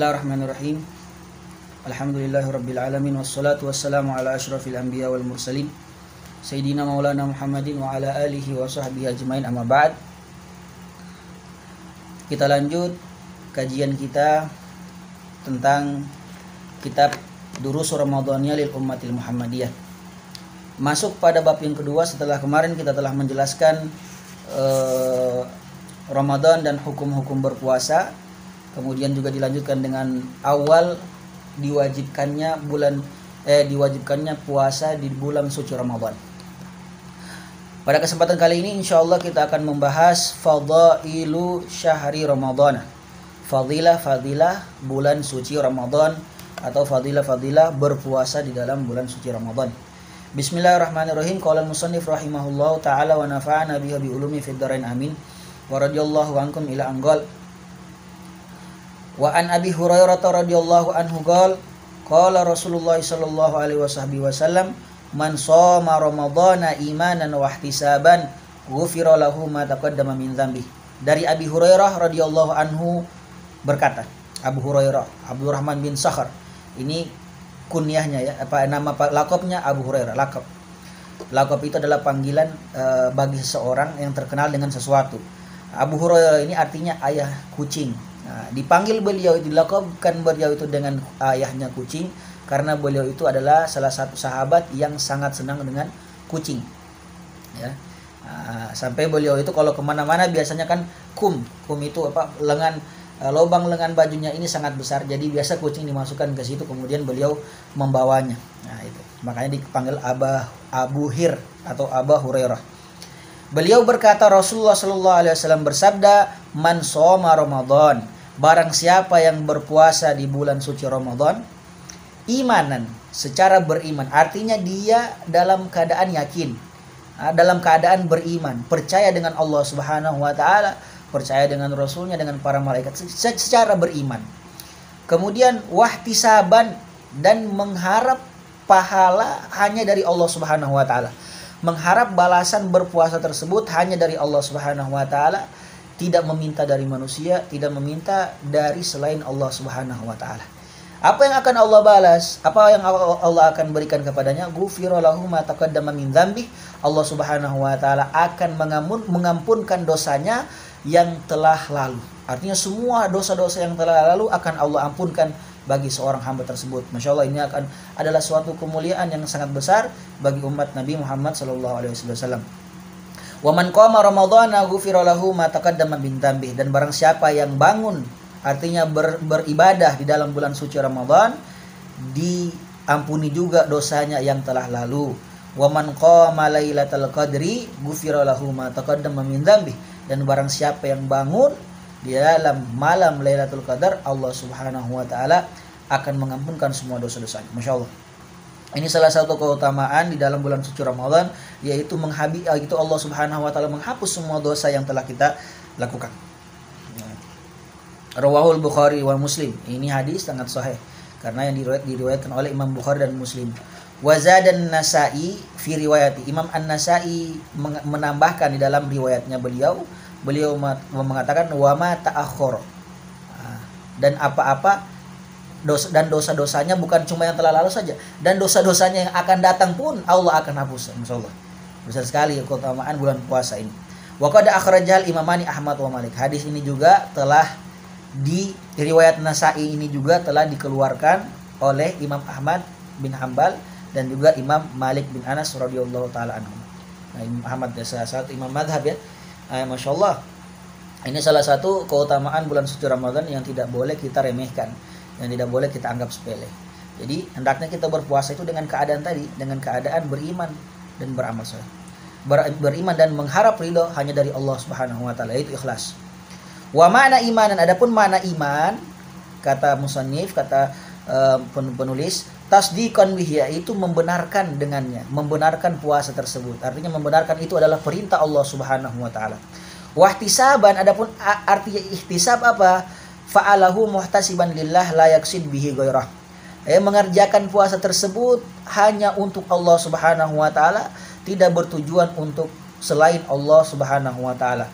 Bismillahirrahmanirrahim. Alhamdulillahirabbil alamin wassalatu wassalamu ala asyrafil anbiya wal mursalin sayyidina maulana Muhammadin wa ala alihi wa sahbihi ajmain, amma ba'd. Kita lanjut kajian kita tentang kitab Durus Ramadhaniyah lil Ummatil Muhammadiyah. Masuk pada bab yang kedua setelah kemarin kita telah menjelaskan Ramadan dan hukum-hukum berpuasa. Kemudian juga dilanjutkan dengan awal diwajibkannya puasa di bulan suci Ramadan. Pada kesempatan kali ini insyaallah kita akan membahas fadailu syahri Ramadan. Fadilah bulan suci Ramadan atau fadilah berpuasa di dalam bulan suci Ramadan. Bismillahirrahmanirrahim. Qala al-musannif rahimahullahu taala wa nafa'ana bihi bi ulumi fid dharain amin. Wa radhiyallahu ankum ila anqal. Wa an Abi Hurairah radhiyallahu anhu qala Rasulullah sallallahu alaihi wasallam man shoma ramadhana imanan wa ihtisaban ghufira lahu ma taqaddama min dzambi. Dari Abi Hurairah radhiyallahu anhu berkata, Abu Hurairah Abdurrahman bin Sakhar, ini kunyahnya ya, nama lakopnya Abu Hurairah. Lakop itu adalah panggilan bagi seseorang yang terkenal dengan sesuatu. Abu Hurairah ini artinya ayah kucing. Nah, dipanggil beliau, dilakabkan beliau itu dengan ayahnya kucing karena beliau itu adalah salah satu sahabat yang sangat senang dengan kucing. Ya, sampai beliau itu kalau kemana-mana biasanya kan kum itu lubang lengan bajunya ini sangat besar, jadi biasa kucing dimasukkan ke situ kemudian beliau membawanya. Nah itu makanya dipanggil Abu Hir atau Abu Hurairah. Beliau berkata, Rasulullah sallallahu alaihi wasallam bersabda, man shoma Ramadan, barang siapa yang berpuasa di bulan suci Ramadan, imanan, secara beriman, artinya dia dalam keadaan yakin, dalam keadaan beriman, percaya dengan Allah Subhanahu wa taala, percaya dengan Rasulnya, dengan para malaikat, secara beriman. Kemudian wahtisaban, dan mengharap pahala hanya dari Allah Subhanahu wa taala. Mengharap balasan berpuasa tersebut hanya dari Allah Subhanahu wa taala, tidak meminta dari manusia, tidak meminta dari selain Allah Subhanahu wa taala. Apa yang akan Allah balas? Apa yang Allah akan berikan kepadanya? Ghufira lahu ma taqaddama min dzambi. Allah Subhanahu wa taala akan mengampunkan dosanya yang telah lalu. Artinya semua dosa-dosa yang telah lalu akan Allah ampunkan bagi seorang hamba tersebut. Masya Allah, ini adalah suatu kemuliaan yang sangat besar bagi umat Nabi Muhammad sallallahu alaihi wasallam. Wa man qama ramadhana ghufira lahu ma taqaddama min dzambi. Dan barang siapa yang bangun, artinya beribadah di dalam bulan suci Ramadan, diampuni juga dosanya yang telah lalu. Wa man qama lailatal qadri ghufira lahu ma taqaddama min dzambi. Dan barang siapa yang bangun di dalam malam Lailatul Qadar, Allah Subhanahu wa taala akan mengampunkan semua dosa-dosanya. Masya Allah. Ini salah satu keutamaan di dalam bulan suci Ramadan, yaitu Allah Subhanahu wa taala menghapus semua dosa yang telah kita lakukan. Rawahul Bukhari wa Muslim. Ini hadis sangat sahih karena yang diriwayatkan oleh Imam Bukhari dan Muslim. Wa zadan Nasa'i fi riwayati. Imam An-Nasa'i menambahkan di dalam riwayatnya beliau mengatakan wa ma ta'akhkhara. Dan apa-apa dosa-dosanya bukan cuma yang telah lalu saja, dan dosa-dosanya yang akan datang pun Allah akan hapus. Masyaallah. Besar sekali keutamaan bulan puasa ini. Wa qad akhrajal Imamani Ahmad wa Malik. Hadis ini juga telah di riwayat Nasa'i ini juga telah dikeluarkan oleh Imam Ahmad bin Hanbal dan juga Imam Malik bin Anas radhiyallahu taala anhu. Nah, Imam Ahmad salah satu imam madhab ya. Masya Allah, ini salah satu keutamaan bulan suci Ramadan yang tidak boleh kita remehkan, yang tidak boleh kita anggap sepele. Jadi hendaknya kita berpuasa itu dengan keadaan tadi, dengan keadaan beriman dan beramal saleh, beriman dan mengharap ridho hanya dari Allah Subhanahu wa taala, yaitu ikhlas. Wa ma'na imanan, adapun makna iman, kata musannif, kata penulis, tasdiqan bihi, itu membenarkan dengannya, membenarkan puasa tersebut. Artinya membenarkan itu adalah perintah Allah Subhanahu wa taala. Wahtisaban, adapun artinya ihtisab apa? Fa'alahu muhtasiban lillah la yaksid bihi ghairah. Mengerjakan puasa tersebut hanya untuk Allah Subhanahu wa taala, tidak bertujuan untuk selain Allah Subhanahu wa taala.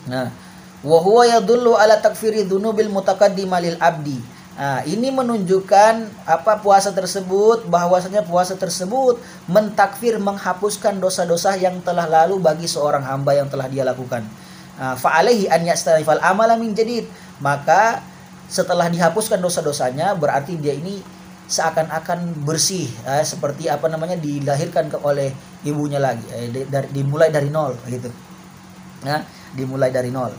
Nah, wa huwa yadullu ala takfiri dzunubil mutaqaddima lil abdi. Nah, ini menunjukkan apa puasa tersebut, bahwasanya puasa tersebut mentakfir, menghapuskan dosa-dosa yang telah lalu bagi seorang hamba yang telah dia lakukan. Fa'alaihi an yastarifal amala min jadid. Maka setelah dihapuskan dosa-dosanya berarti dia ini seakan-akan bersih, seperti apa namanya, dilahirkan oleh ibunya lagi, dimulai dari nol gitu. Nah, dimulai dari nol.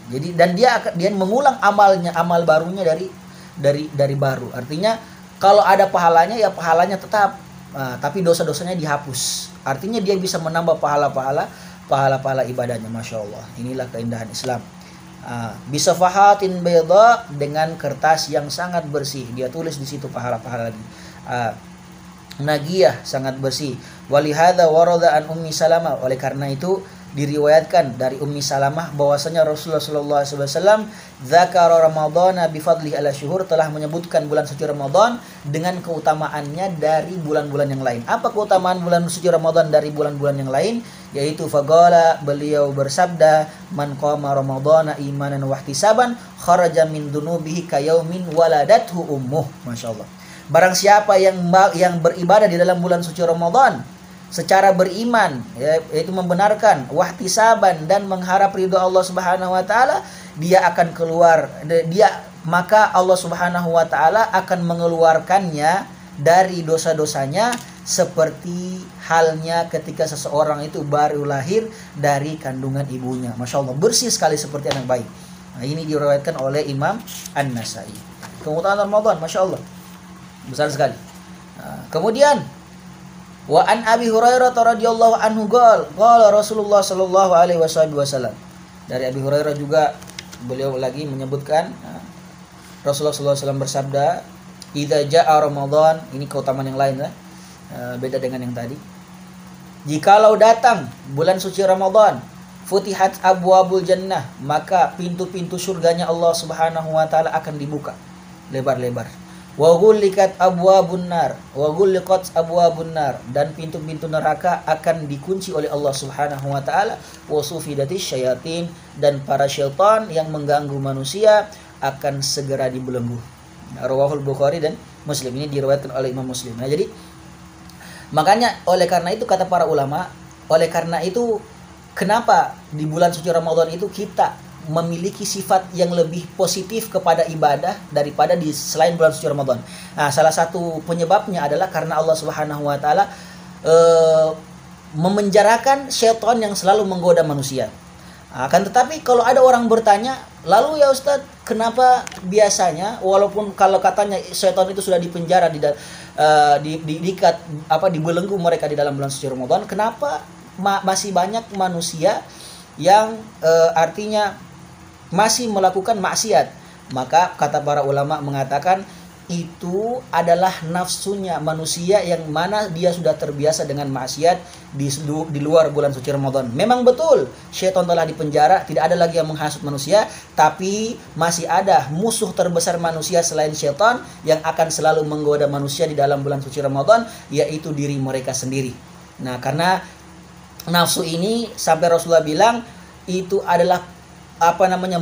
Jadi dan dia mengulang amalnya, amal barunya dari baru. Artinya kalau ada pahalanya ya pahalanya tetap, tapi dosa-dosanya dihapus. Artinya dia bisa menambah pahala ibadahnya. Masya Allah. Inilah keindahan Islam. Bisa fahatin bayda, dengan kertas yang sangat bersih. Dia tulis di situ pahala-pahala lagi. Nagiyah, sangat bersih. Walihada warada an Ummi Salamah. Oleh karena itu diriwayatkan dari Ummi Salamah bahwasanya Rasulullah sallallahu alaihi wasallam dzakara Ramadhana bi fadli ala syuhur, telah menyebutkan bulan suci Ramadan dengan keutamaannya dari bulan-bulan yang lain. Apa keutamaan bulan suci Ramadan dari bulan-bulan yang lain? Yaitu faqala, beliau bersabda, man qama ramadhana imanan wa ihtisaban kharaja min dunubihi kayaumin waladathu ummuh. Masyaallah. Barang siapa yang beribadah di dalam bulan suci Ramadan secara beriman, yaitu membenarkan, wahtisaban, dan mengharap ridho Allah Subhanahu wa taala, dia akan keluar, maka Allah Subhanahu wa taala akan mengeluarkannya dari dosa-dosanya seperti halnya ketika seseorang itu baru lahir dari kandungan ibunya. Masya Allah, bersih sekali seperti anak bayi. Nah, ini diriwayatkan oleh Imam An-Nasai. Keutamaan Ramadan, Masya Allah, besar sekali. Kemudian wa an Abi Hurairah radhiyallahu anhu qala Rasulullah sallallahu alaihi wasallam. Dari Abi Hurairah juga beliau lagi menyebutkan, Rasulullah sallallahu alaihi wasallam bersabda, idza jaa Ramadan, ini keutamaan yang lain, beda dengan yang tadi. Jikalau datang bulan suci Ramadan, futihat abwabul jannah, maka pintu-pintu surganya Allah Subhanahu wa taala akan dibuka lebar-lebar. Wa ghulliqat abwabun nar, dan pintu-pintu neraka akan dikunci oleh Allah Subhanahu wa taala. Wa sufidatis syayatin, dan para syaitan yang mengganggu manusia akan segera dibelenggu. Rawahul Bukhari dan Muslim, ini diriwayatkan oleh Imam Muslim. Nah, jadi makanya oleh karena itu kata para ulama, oleh karena itu kenapa di bulan suci Ramadan itu kita memiliki sifat yang lebih positif kepada ibadah daripada di selain bulan suci Ramadan. Nah, salah satu penyebabnya adalah karena Allah Subhanahu wa taala memenjarakan syaitan yang selalu menggoda manusia. Akan tetapi kalau ada orang bertanya, lalu ya Ustadz, kenapa biasanya walaupun kalau katanya syaitan itu sudah dipenjara dibelenggu mereka di dalam bulan suci Ramadan, kenapa masih banyak manusia yang artinya masih melakukan maksiat? Maka kata para ulama mengatakan itu adalah nafsunya manusia yang mana dia sudah terbiasa dengan maksiat di luar bulan suci Ramadan. Memang betul syaitan telah dipenjara, tidak ada lagi yang menghasut manusia, tapi masih ada musuh terbesar manusia selain syaitan yang akan selalu menggoda manusia di dalam bulan suci Ramadan, yaitu diri mereka sendiri. Nah, karena nafsu ini sampai Rasulullah bilang itu adalah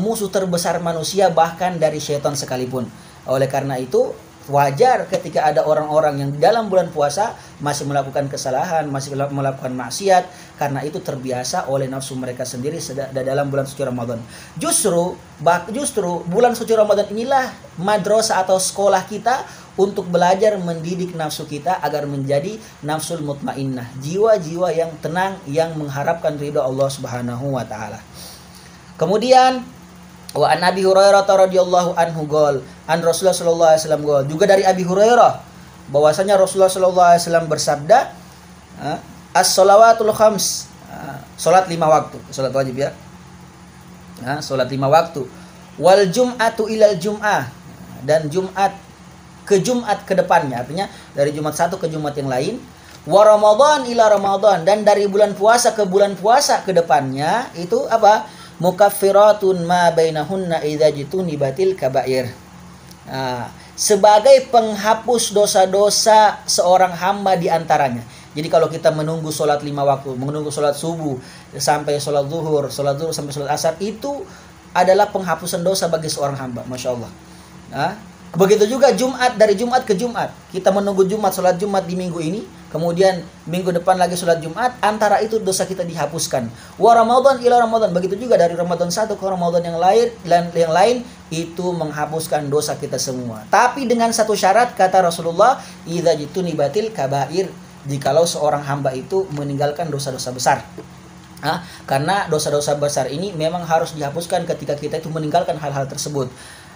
musuh terbesar manusia bahkan dari syaitan sekalipun. Oleh karena itu wajar ketika ada orang-orang yang dalam bulan puasa masih melakukan kesalahan, masih melakukan maksiat, karena itu terbiasa oleh nafsu mereka sendiri dalam bulan suci Ramadan. Justru bulan suci Ramadan inilah madrasah atau sekolah kita untuk belajar mendidik nafsu kita agar menjadi nafsul mutmainnah, jiwa-jiwa yang tenang yang mengharapkan ridha Allah Subhanahu wa taala. Kemudian wa an Abi Hurairah radhiyallahu anhu an Rasulullah sallallahu alaihi wasallam juga dari Abi Hurairah bahwasanya Rasulullah sallallahu alaihi wasallam bersabda, as-shalawatul khams, salat 5 waktu, salat wajib ya. Salat 5 waktu. Wal jum'atu ilal jum'ah, dan Jumat ke depannya, artinya dari Jumat satu ke Jumat yang lain. Wa Ramadan ila Ramadan, dan dari bulan puasa ke bulan puasa ke depannya, itu apa? Mukaffiratun ma bainahunna idza jitunibatil kabair. Sebagai penghapus dosa-dosa seorang hamba di antaranya. Jadi kalau kita menunggu sholat 5 waktu, menunggu sholat subuh sampai sholat zuhur sampai sholat asar, itu adalah penghapusan dosa bagi seorang hamba. Masya Allah. Begitu juga Jumat, dari Jumat ke Jumat. Kita menunggu Jumat, sholat Jumat di minggu ini. Kemudian minggu depan lagi sholat Jumat. Antara itu dosa kita dihapuskan. Wa Ramadan ila Ramadan. Begitu juga dari Ramadan satu ke Ramadan yang lain itu menghapuskan dosa kita semua. Tapi dengan satu syarat, kata Rasulullah, idza jitunibatil kabair. Jikalau seorang hamba itu meninggalkan dosa-dosa besar. Karena dosa-dosa besar ini memang harus dihapuskan ketika kita itu meninggalkan hal-hal tersebut.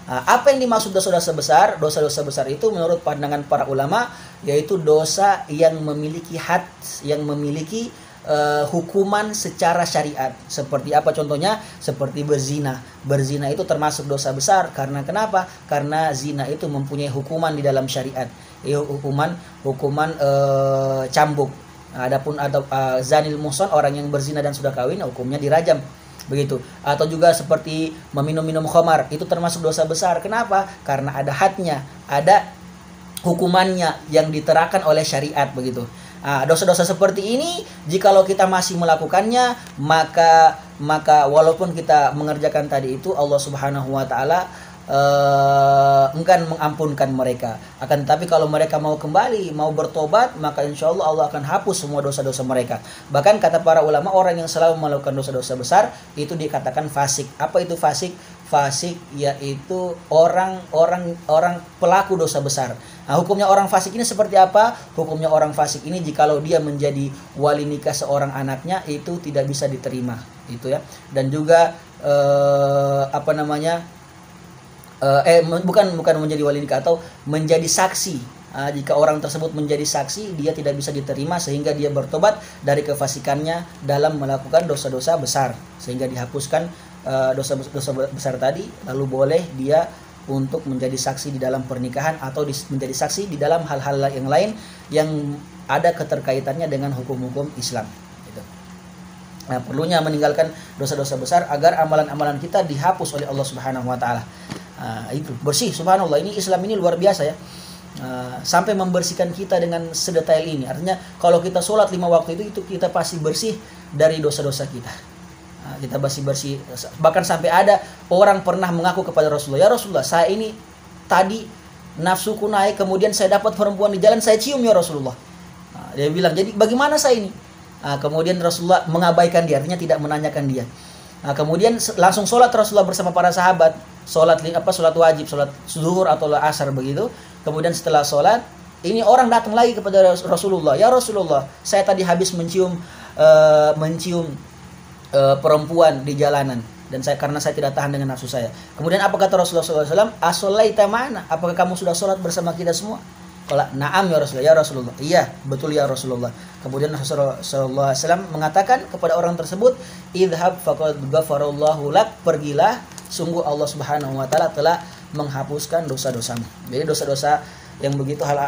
Apa yang dimaksud dosa-dosa besar? Dosa-dosa besar itu menurut pandangan para ulama yaitu dosa yang memiliki had, yang memiliki hukuman secara syariat. Seperti apa contohnya? Seperti berzina. Berzina itu termasuk dosa besar. Karena kenapa? Karena zina itu mempunyai hukuman di dalam syariat. Hukuman cambuk. Adapun zanil muhsan, orang yang berzina dan sudah kawin, hukumnya dirajam. Begitu. Atau juga seperti meminum-minum khamar, itu termasuk dosa besar. Kenapa? Karena ada hadnya, ada hukumannya yang diterakan oleh syariat, begitu. Dosa-dosa seperti ini jikalau kita masih melakukannya, maka walaupun kita mengerjakan tadi itu, Allah Subhanahu wa taala enggan mengampunkan mereka. Akan tetapi kalau mereka mau kembali, mau bertobat, maka insya Allah Allah akan hapus semua dosa-dosa mereka. Bahkan kata para ulama, orang yang selalu melakukan dosa-dosa besar itu dikatakan fasik. Apa itu fasik? Fasik yaitu orang pelaku dosa besar. Hukumnya orang fasik ini seperti apa? Hukumnya orang fasik ini jikalau dia menjadi wali nikah seorang anaknya, itu tidak bisa diterima, itu ya. Dan juga bukan menjadi wali nikah atau menjadi saksi. Jika orang tersebut menjadi saksi, dia tidak bisa diterima sehingga dia bertobat dari kefasikannya dalam melakukan dosa-dosa besar, sehingga dihapuskan dosa besar tadi, lalu boleh dia untuk menjadi saksi di dalam pernikahan atau menjadi saksi di dalam hal-hal yang lain yang ada keterkaitannya dengan hukum-hukum Islam. Perlunya meninggalkan dosa-dosa besar agar amalan-amalan kita dihapus oleh Allah Subhanahu wa taala. Itu bersih, subhanallah, ini Islam ini luar biasa ya. Sampai membersihkan kita dengan sedetail ini. Artinya kalau kita sholat 5 waktu itu kita pasti bersih dari dosa-dosa kita. Kita pasti bersih. Bahkan sampai ada orang pernah mengaku kepada Rasulullah, ya Rasulullah, saya ini tadi nafsuku naik, kemudian saya dapat perempuan di jalan, saya cium ya Rasulullah. Dia bilang, jadi bagaimana saya ini? Kemudian Rasulullah mengabaikan dia, artinya tidak menanyakan dia. Kemudian langsung sholat Rasulullah bersama para sahabat, sholat wajib, sholat zuhur atau asar begitu. Kemudian setelah sholat, ini orang datang lagi kepada Rasulullah, ya Rasulullah, saya tadi habis mencium perempuan di jalanan, dan karena saya tidak tahan dengan nafsu saya. Kemudian apa kata Rasulullah SAW? As-sholaita mana? Apakah kamu sudah sholat bersama kita semua? Qala na'am ya Rasulullah. Ya Rasulullah, iya betul ya Rasulullah. Kemudian Rasulullah SAW mengatakan kepada orang tersebut, idhab faqad ghafarallahu lak, pergilah, sungguh Allah Subhanahu wa taala telah menghapuskan dosa-dosamu. Jadi dosa-dosa yang begitu hal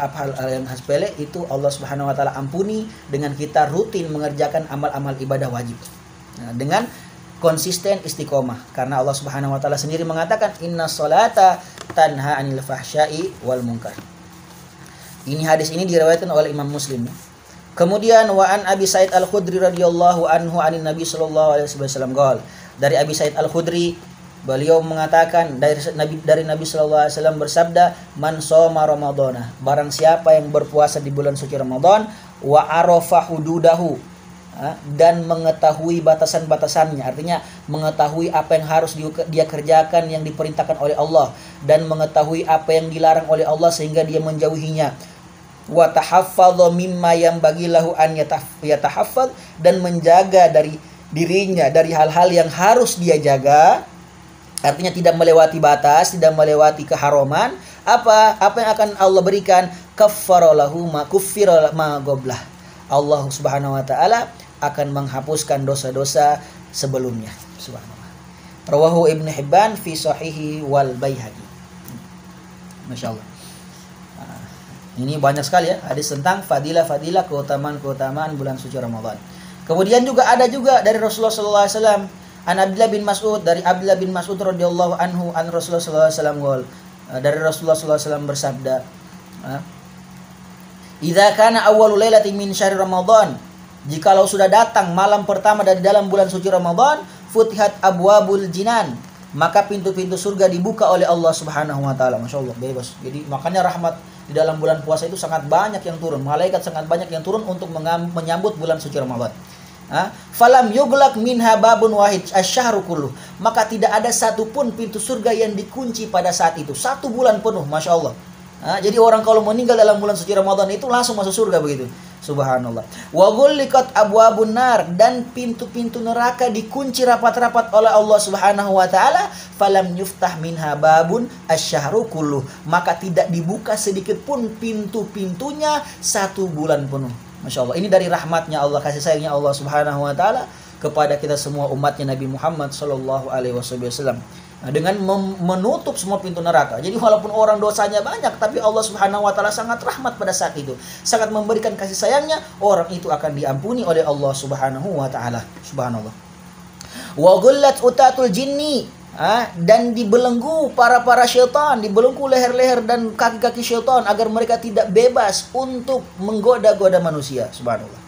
yang sepele itu Allah Subhanahu wa taala ampuni dengan kita rutin mengerjakan amal-amal ibadah wajib. Dengan konsisten istiqomah, karena Allah Subhanahu wa taala sendiri mengatakan innas sholata tanha 'anil fahsya'i wal munkar. Ini hadis ini diriwayatkan oleh Imam Muslim. Kemudian wa an Abi Sa'id Al-Khudri radhiyallahu anhu anin Nabi sallallahu alaihi wasallam qol. Dari Abi Sa'id Al-Khudri, beliau mengatakan dari Nabi sallallahu alaihi wasallam bersabda, man shoma ramadhana, barang siapa yang berpuasa di bulan suci Ramadan, wa arafa hududahu, dan mengetahui batasan-batasannya, artinya mengetahui apa yang harus dia kerjakan yang diperintahkan oleh Allah, dan mengetahui apa yang dilarang oleh Allah sehingga dia menjauhinya. Wa tahaffadha mimma yanbaghi lahu an yatahaffadh, dan menjaga dari dirinya dari hal-hal yang harus dia jaga, artinya tidak melewati batas, tidak melewati keharaman. Apa yang akan Allah berikan? Kaffara lahu ma kuffira ma qablah. Allah Subhanahu wa taala akan menghapuskan dosa-dosa sebelumnya. Subhanallah. Rawahu Ibnu Hibban fi sahihi wal Baihaqi. Masyaallah. Ini banyak sekali ya hadis tentang fadilah-fadilah, keutamaan-keutamaan bulan suci Ramadan. Kemudian ada juga dari Rasulullah sallallahu alaihi wasallam, an Abdullah bin Mas'ud, dari Abdullah bin Mas'ud radhiyallahu anhu an Rasulullah sallallahu alaihi wasallam dari Rasulullah sallallahu alaihi wasallam bersabda, idza kana awwalul lailati min syahr Ramadan, jikalau sudah datang malam pertama dari dalam bulan suci Ramadan, futihat abwabul jinan, maka pintu-pintu surga dibuka oleh Allah Subhanahu wa taala. Masya Allah, bebas. Jadi makanya rahmat di dalam bulan puasa itu sangat banyak yang turun. Malaikat sangat banyak yang turun untuk menyambut bulan suci Ramadan. Falam yuglak minha babun wahid asyhru kulluh. Maka tidak ada satupun pintu surga yang dikunci pada saat itu. 1 bulan penuh, Masya Allah. Jadi orang kalau meninggal dalam bulan suci Ramadan itu langsung masuk surga begitu. Subhanallah. Wa ghulliqat abwabun nar, dan pintu-pintu neraka dikunci rapat-rapat oleh Allah Subhanahu wa taala, falam yuftah minha babun asyhru kulluh. Maka tidak dibuka sedikit pun pintu-pintunya 1 bulan penuh. Masya Allah. Ini dari rahmatnya Allah, kasih sayangnya Allah Subhanahu wa taala kepada kita semua umatnya Nabi Muhammad sallallahu alaihi wasallam. Dengan menutup semua pintu neraka. Jadi walaupun orang dosanya banyak, tapi Allah Subhanahu wa taala sangat rahmat pada saat itu. Sangat memberikan kasih sayangnya, orang itu akan diampuni oleh Allah Subhanahu wa taala. Subhanallah. Wa ghullat utatul jinni, dan dibelenggu para syaitan, dibelenggu leher-leher dan kaki-kaki syaitan agar mereka tidak bebas untuk menggoda-goda manusia. Subhanallah.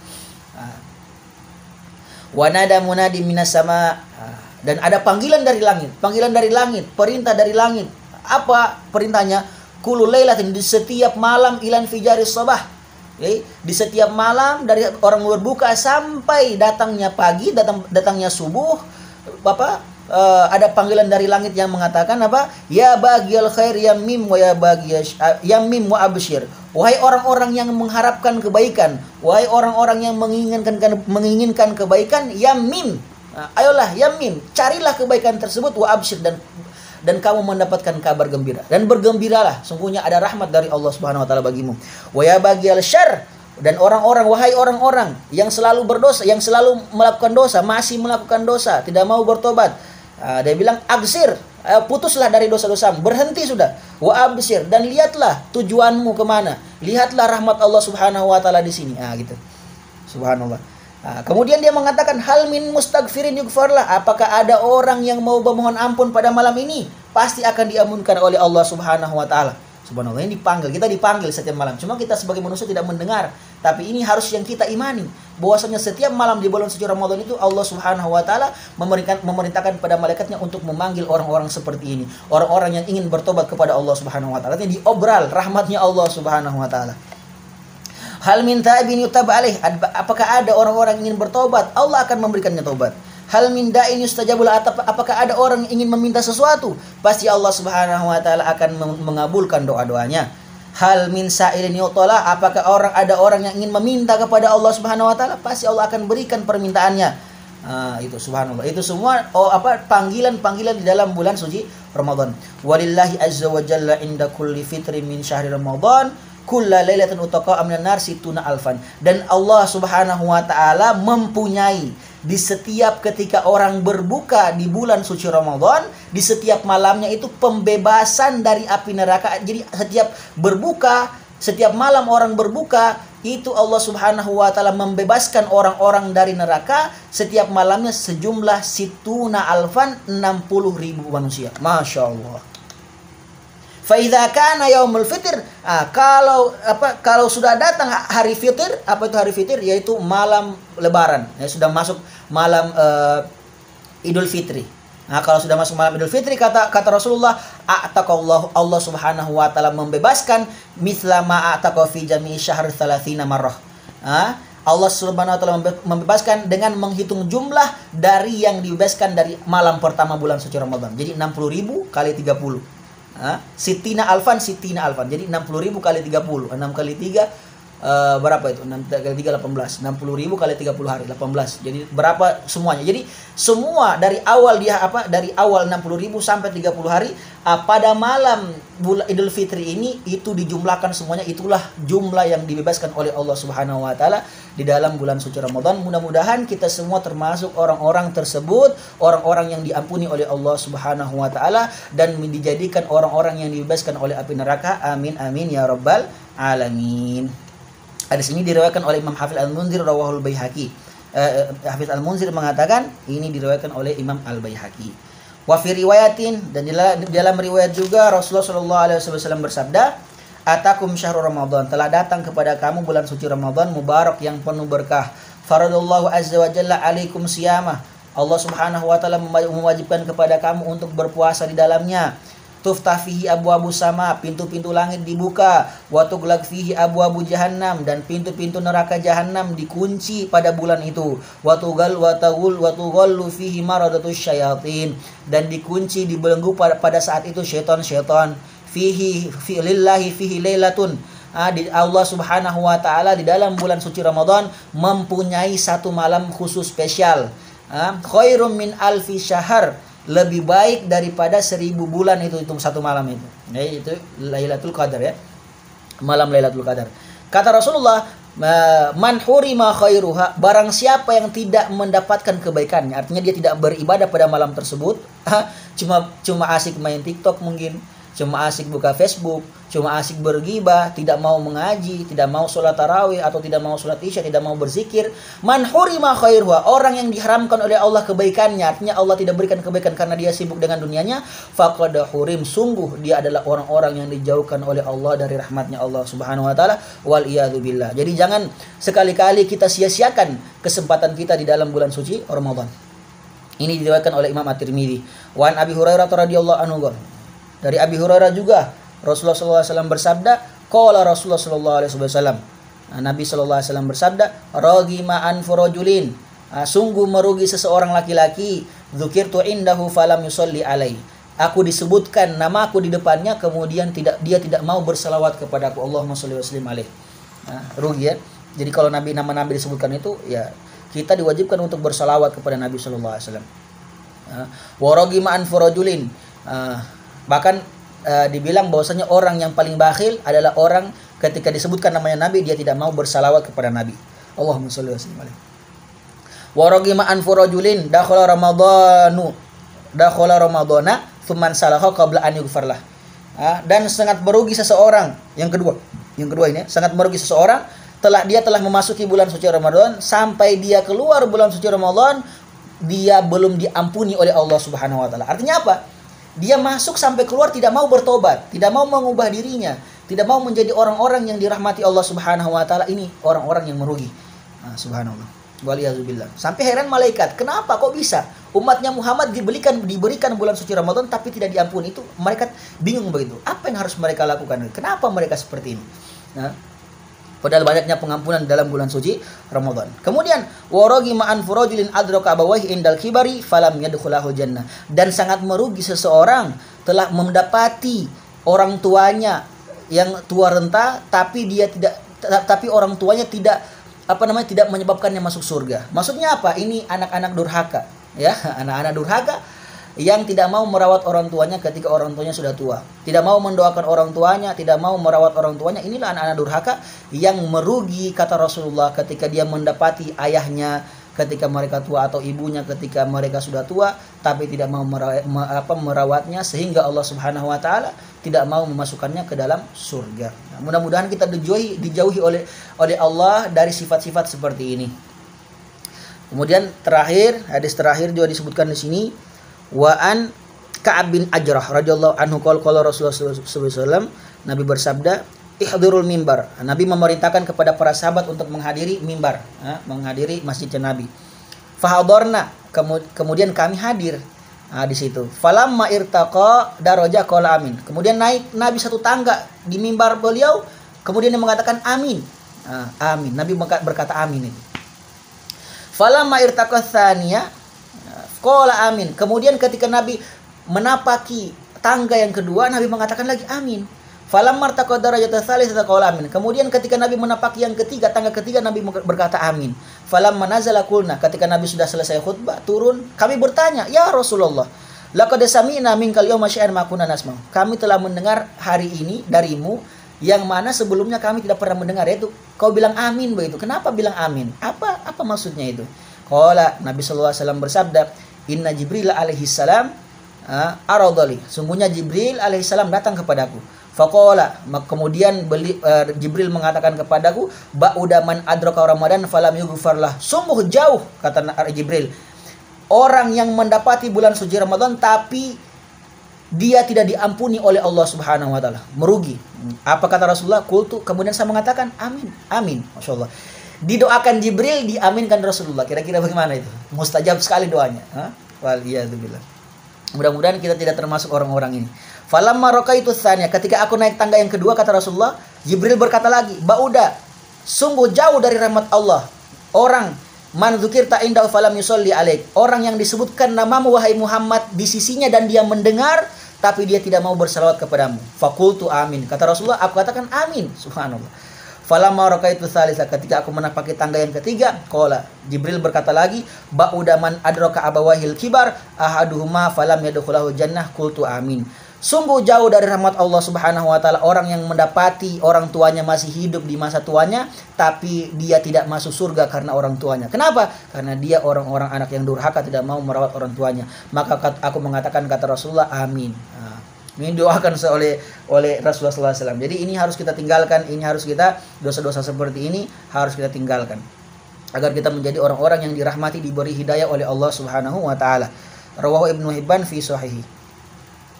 Wa nada munadi minas sama, dan ada panggilan dari langit, perintah dari langit. Apa perintahnya? Kullu lailatin, di setiap malam, ilan fijaris sabah. Di setiap malam dari orang berbuka sampai datangnya pagi, datangnya subuh, ada panggilan dari langit yang mengatakan apa? Ya bagiyal khair yamim wa ya bagiyas yamim wa absyir. Wahai orang-orang yang mengharapkan kebaikan, wahai orang-orang yang menginginkan kebaikan, yamim. Ayolah yamim, carilah kebaikan tersebut, wa absyir, dan kamu mendapatkan kabar gembira, dan bergembiralah, sungguhnya ada rahmat dari Allah Subhanahu wa taala bagimu. Wa ya bagiyal syarr, dan wahai orang-orang yang selalu berdosa, yang selalu melakukan dosa, masih melakukan dosa, tidak mau bertobat. Dia bilang absir, putuslah dari dosa-dosamu, berhenti sudah. Wa absir, dan lihatlah tujuanmu kemana, lihatlah rahmat Allah Subhanahu wa taala di sini. Gitu. Subhanallah. Kemudian dia mengatakan, hal min mustaghfirin yughfarlah, apakah ada orang yang mau memohon ampun pada malam ini? Pasti akan diampunkan oleh Allah Subhanahu wa taala. Subhanallah, ini kita dipanggil setiap malam. Cuma kita sebagai manusia tidak mendengar, tapi ini harus yang kita imani, bahwasanya setiap malam di bulan suci Ramadan itu Allah Subhanahu wa taala memerintahkan pada malaikatnya untuk memanggil orang-orang seperti ini, orang-orang yang ingin bertobat kepada Allah Subhanahu wa taala. Ini diobral rahmatnya Allah Subhanahu wa taala. Hal min taibin yutab alaih, apakah ada orang-orang yang ingin bertobat, Allah akan memberikannya tobat. Hal min da'in yustajabul, apakah ada orang yang ingin meminta sesuatu, pasti Allah Subhanahu wa taala akan mengabulkan doa-doanya. Hal min sa'ilin yu'tala, apakah ada orang yang ingin meminta kepada Allah Subhanahu wa taala, pasti Allah akan berikan permintaannya. Itu subhanallah. Itu semua panggilan-panggilan di dalam bulan suci Ramadan. Walillahi azza wa jalla inda kulli fitrin min syahri Ramadan kulla lailatin utaqa minan nar situna alfan. Dan Allah Subhanahu wa taala mempunyai di setiap ketika orang berbuka di bulan suci Ramadan, di setiap malamnya itu pembebasan dari api neraka. Jadi setiap malam orang berbuka, itu Allah Subhanahu wa taala membebaskan orang-orang dari neraka setiap malamnya sejumlah situna alfan, 60.000 manusia. Masya Allah. Fa idza kana yaumul fitr, kalau sudah datang hari fitir, apa itu hari fitir? Yaitu malam lebaran. Sudah masuk malam Idul Fitri. Kalau sudah masuk malam Idul Fitri, kata Rasulullah, a'taqallahu, Allah Subhanahu wa taala membebaskan mithla ma a'taqa fi jami'i syahr 30 marrah. Allah Subhanahu wa taala membebaskan dengan menghitung jumlah dari yang dibebaskan dari malam pertama bulan suci Ramadan. Jadi 60.000 kali 30. Sitina alfan. Jadi 60.000 kali 30. 6 kali 3 berapa itu? 6 kali 3 18. 60.000 kali 30 hari 18. Jadi berapa semuanya? Jadi semua dari awal dari awal 60.000 sampai 30 hari pada malam Idul Fitri ini itu dijumlahkan semuanya, itulah jumlah yang dibebaskan oleh Allah Subhanahu wa taala di dalam bulan suci Ramadan. Mudah-mudahan kita semua termasuk orang-orang tersebut, orang-orang yang diampuni oleh Allah Subhanahu wa taala dan dijadikan orang-orang yang dibebaskan oleh api neraka. Amin amin ya rabbal alamin. Hadis ini diriwayatkan oleh Imam Hafiz Al-Munzir rawahul Baihaqi. Hafiz Al-Munzir mengatakan ini diriwayatkan oleh Imam Al-Baihaqi. Wa fi riwayatin, dan dalam riwayat juga Rasulullah sallallahu alaihi wasallam bersabda, atakum syahrul Ramadan, telah datang kepada kamu bulan suci Ramadan mubarak yang penuh berkah. Faradallahu azza wa jalla alaikum siyamah, Allah Subhanahu wa taala mewajibkan kepada kamu untuk berpuasa di dalamnya. Tuftah fihi abwabu sama, pintu-pintu langit dibuka. Wa tughlaq fihi abwabu jahannam, dan pintu-pintu neraka jahannam dikunci pada bulan itu. Wa tughallu fihi maradatus syayatin, dan dikunci, dibelenggu pada saat itu syaitan-syaitan. Lillahi fihi lailatun, di Allah Subhanahu wa taala di dalam bulan suci Ramadan mempunyai satu malam khusus spesial. Khairum min alfi syahr, lebih baik daripada 1000 bulan itu satu malam itu. Nah, itu Lailatul Qadar ya. Malam Lailatul Qadar. Kata Rasulullah, man hurima khairuha, barang siapa yang tidak mendapatkan kebaikannya, artinya dia tidak beribadah pada malam tersebut, cuma asik main TikTok mungkin, cuma asik buka Facebook, cuma asik bergibah, tidak mau mengaji, tidak mau sholat tarawih, atau tidak mau sholat isya, tidak mau berzikir. Man hurima khairuha, orang yang diharamkan oleh Allah kebaikannya, artinya Allah tidak berikan kebaikan karena dia sibuk dengan dunianya, faqad hurim, sungguh dia adalah orang-orang yang dijauhkan oleh Allah dari rahmatnya Allah Subhanahu wa taala, wal iyadu billah. Jadi jangan sekali-kali kita sia-siakan kesempatan kita di dalam bulan suci Ramadan. Ini diriwayatkan oleh Imam At-Tirmidzi. Wa an Abi Hurairah radhiyallahu anhu, dari Abi Hurairah juga Rasulullah SAW bersabda, qala Rasulullah SAW, Nabi SAW bersabda, ragima anfu rajulin, sungguh merugi seseorang laki-laki, dzukirtu indahu falam yusolli alai, aku disebutkan namaku di depannya, kemudian dia tidak mau bersalawat kepadaku, Allahumma sholli wa sallim alaihi. Rugi ya. Jadi kalau nama Nabi disebutkan itu, ya kita diwajibkan untuk bersalawat kepada Nabi SAW. Wa ragima anfu rajulin, bahkan dibilang bahwasanya orang yang paling bakhil adalah orang ketika disebutkan namanya Nabi dia tidak mau bersalawat kepada Nabi. Allahumma sholli wa sallim alaihi. Wa ragima anfu rajulin dakhala ramadana tsumman salaha qabla an yughfarlah. Dan sangat merugi seseorang, yang kedua ini sangat merugi seseorang dia telah memasuki bulan suci Ramadan, sampai dia keluar bulan suci Ramadan dia belum diampuni oleh Allah Subhanahu wa taala. Artinya apa? Dia masuk sampai keluar tidak mau bertobat, tidak mau mengubah dirinya, tidak mau menjadi orang-orang yang dirahmati Allah Subhanahu wa taala. Ini orang-orang yang merugi. Subhanallah. Waliyazubillah. Sampai heran malaikat, kenapa kok bisa umatnya Muhammad diberikan bulan suci Ramadan tapi tidak diampuni? Itu mereka bingung begitu. Apa yang harus mereka lakukan? Kenapa mereka seperti ini? Padahal banyaknya pengampunan dalam bulan suci Ramadan. Kemudian warogi ma'an furajulin adraka abawaihi indal kibari falam yadkhulahul jannah. Dan sangat merugi seseorang telah mendapati orang tuanya yang tua renta, tapi orang tuanya tidak menyebabkannya masuk surga. Maksudnya apa? Ini anak-anak durhaka, ya, anak-anak durhaka yang tidak mau merawat orang tuanya ketika orang tuanya sudah tua, tidak mau mendoakan orang tuanya, tidak mau merawat orang tuanya. Inilah anak-anak durhaka yang merugi, kata Rasulullah, ketika dia mendapati ayahnya ketika mereka tua atau ibunya ketika mereka sudah tua tapi tidak mau merawatnya, sehingga Allah Subhanahu wa taala tidak mau memasukkannya ke dalam surga. Nah, mudah-mudahan kita dijauhi oleh Allah dari sifat-sifat seperti ini. Kemudian hadis terakhir juga disebutkan di sini, wa an Ka'ab bin Ajrah radhiyallahu anhu qala Rasulullah sallallahu alaihi wasallam, Nabi bersabda, ihdirul mimbar. Nabi memerintahkan kepada para sahabat untuk menghadiri mimbar, menghadiri masjidnya Nabi. Fahadarna, kemudian kami hadir di situ. Falamma irtaqa daraja qala amin. Kemudian naik Nabi satu tangga di mimbar beliau, kemudian dia mengatakan amin. Amin. Nabi berkata amin itu. Falamma irtaqa tsaniya qala amin. Kemudian ketika Nabi menapaki tangga yang kedua, Nabi mengatakan lagi amin. Falamma irtaqa darajata tsalisata qala amin. Kemudian ketika Nabi menapaki yang ketiga, tangga ketiga, Nabi berkata amin. Falamma nazala qulna. Ketika Nabi sudah selesai khutbah, turun, kami bertanya, "Ya Rasulullah, laqad sami'na minkal yawma syai'an ma kunna nasma'." Kami telah mendengar hari ini darimu yang mana sebelumnya kami tidak pernah mendengar, yaitu kau bilang amin begitu. Kenapa bilang amin? Apa maksudnya itu? Qala, Nabi sallallahu alaihi wasallam bersabda, "Inna Jibril alaihi salam aradali." Sungguhnya Jibril alaihi salam datang kepadaku. Faqala, kemudian Jibril mengatakan kepadaku, "Ba'uda man adraka Ramadan falam yughfarlah." Sungguh jauh, kata Jibril, orang yang mendapati bulan suci Ramadan tapi dia tidak diampuni oleh Allah Subhanahu wa taala. Merugi. Apa kata Rasulullah? Qultu, kemudian saya mengatakan amin. Amin. Masyaallah. Didoakan Jibril, diaminkan Rasulullah. Kira-kira bagaimana itu? Mustajab sekali doanya. Waliyadzubillah. Mudah-mudahan kita tidak termasuk orang-orang ini. Falamma raqaitu tsaniya, ketika aku naik tangga yang kedua, kata Rasulullah, Jibril berkata lagi, "Bauda, sungguh jauh dari rahmat Allah orang man dzukirta indahu falam yusolli alaik." Orang yang disebutkan namamu wahai Muhammad di sisinya dan dia mendengar tapi dia tidak mau bersalawat kepadamu. Faqultu amin. Kata Rasulullah, aku katakan amin. Subhanallah. Falamma raqaitu tsalisa, ketika aku menapaki tangga yang ketiga, qala, Jibril berkata lagi, "Ba'uda man adraka abawahil kibar ahaduhuma falam yadkhulahu jannah." Qultu amin. Sungguh jauh dari rahmat Allah Subhanahu wa taala orang yang mendapati orang tuanya masih hidup di masa tuanya tapi dia tidak masuk surga karena orang tuanya. Kenapa? Karena dia orang-orang anak yang durhaka, tidak mau merawat orang tuanya. Maka aku mengatakan, kata Rasulullah, amin. Ini doakan oleh Rasulullah SAW. Jadi ini harus kita tinggalkan, ini harus kita, dosa-dosa seperti ini harus kita tinggalkan agar kita menjadi orang-orang yang dirahmati, diberi hidayah oleh Allah Subhanahu wa taala. Rawahu Ibnu Hibban fi Shahihi.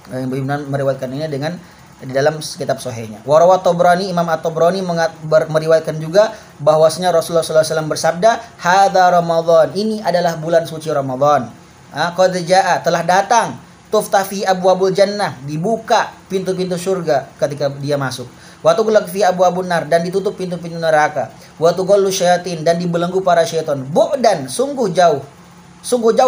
Ibnu Hibban meriwayatkan ini dengan di dalam kitab sahihnya. Wa rawat Tabrani, Imam At-Tabrani meriwayatkan juga bahwasanya Rasulullah SAW bersabda, "Hadza Ramadan." Ini adalah bulan suci Ramadan. Qad jaa, telah datang. Tuftafi abwabul jannah, dibuka pintu-pintu surga ketika dia masuk. Wa tughlaq fi abwabun nar, dan ditutup pintu-pintu neraka. Wa tughallu syayatin, dan dibelenggu para syaitan. Bu'dan, sungguh jauh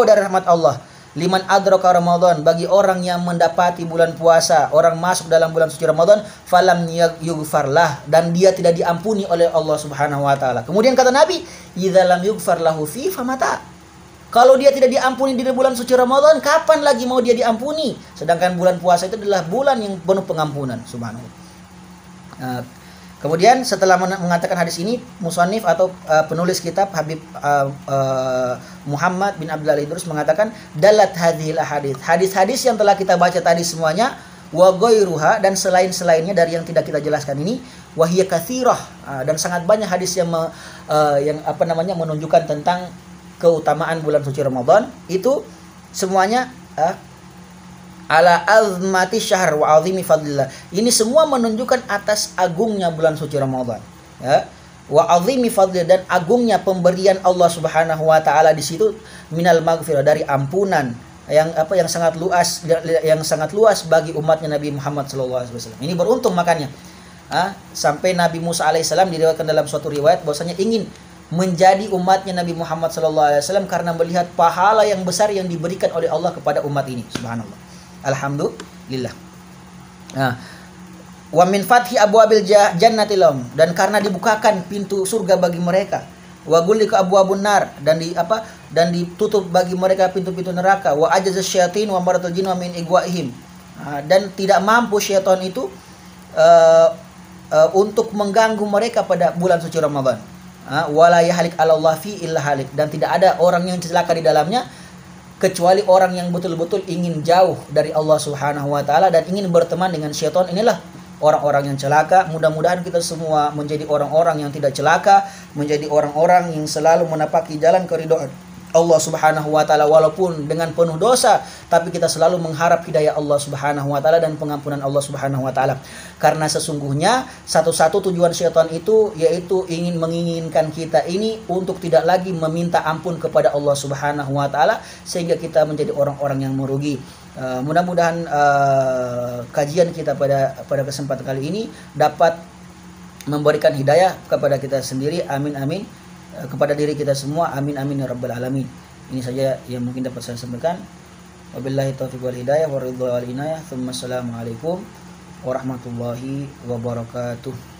dari rahmat Allah. Liman adraka Ramadan, bagi orang yang mendapati bulan puasa, orang masuk dalam bulan suci Ramadan, falam yughfarlah, dan dia tidak diampuni oleh Allah Subhanahu wa taala. Kemudian kata Nabi, idza lam yughfar lahu fi famata. Kalau dia tidak diampuni di bulan suci Ramadan, kapan lagi mau dia diampuni? Sedangkan bulan puasa itu adalah bulan yang penuh pengampunan. Subhanallah. Kemudian setelah mengatakan hadis ini, musannif atau penulis kitab Habib Muhammad bin Abdullah Idrus mengatakan, dalat hadhil ahadits, hadis-hadis yang telah kita baca tadi semuanya, wa ghairuha, dan selain-selainnya dari yang tidak kita jelaskan ini, wahiya katsirah, dan sangat banyak hadis yang menunjukkan tentang keutamaan bulan suci Ramadan. Itu semuanya ala azmati syahr wa azimi fadlillah. Ini semua menunjukkan atas agungnya bulan suci Ramadan, ya. Wa azimi fadlillah, dan agungnya pemberian Allah Subhanahu wa taala di situ, minal maghfirah, dari ampunan yang sangat luas bagi umatnya Nabi Muhammad sallallahu alaihi wasallam. Ini beruntung makanya. Sampai Nabi Musa alaihissalam diriwayatkan dalam suatu riwayat bahwasanya ingin menjadi umatnya Nabi Muhammad SAW karena melihat pahala yang besar yang diberikan oleh Allah kepada umat ini. Subhanallah. Alhamdulillah. Wa min fathi abwabil jannati lahum, dan karena dibukakan pintu surga bagi mereka. Wa ghulika abwabun nar, dan ditutup bagi mereka pintu-pintu neraka. Wa ajazas syayatin wa maratul jin wa min igwaihim. Dan tidak mampu syaitan itu untuk mengganggu mereka pada bulan suci Ramadan. Wala yahlik 'ala Allah fi illa halik, dan tidak ada orang yang celaka di dalamnya kecuali orang yang betul-betul ingin jauh dari Allah Subhanahu wa taala dan ingin berteman dengan syaitan. Inilah orang-orang yang celaka. Mudah-mudahan kita semua menjadi orang-orang yang tidak celaka, menjadi orang-orang yang selalu menapaki jalan keridhaan Allah Subhanahu wa taala walaupun dengan penuh dosa, tapi kita selalu mengharap hidayah Allah Subhanahu wa taala dan pengampunan Allah Subhanahu wa taala. Karena sesungguhnya satu-satu tujuan syaitan itu yaitu menginginkan kita ini untuk tidak lagi meminta ampun kepada Allah Subhanahu wa taala sehingga kita menjadi orang-orang yang merugi. Mudah-mudahan kajian kita pada kesempatan kali ini dapat memberikan hidayah kepada kita sendiri. Amin amin. Kepada diri kita semua, amin amin ya rabbal alamin. Ini saja yang mungkin dapat saya sampaikan. Wabillahi taufiq wal hidayah wa ridha wal inayah. Assalamualaikum warahmatullahi wabarakatuh.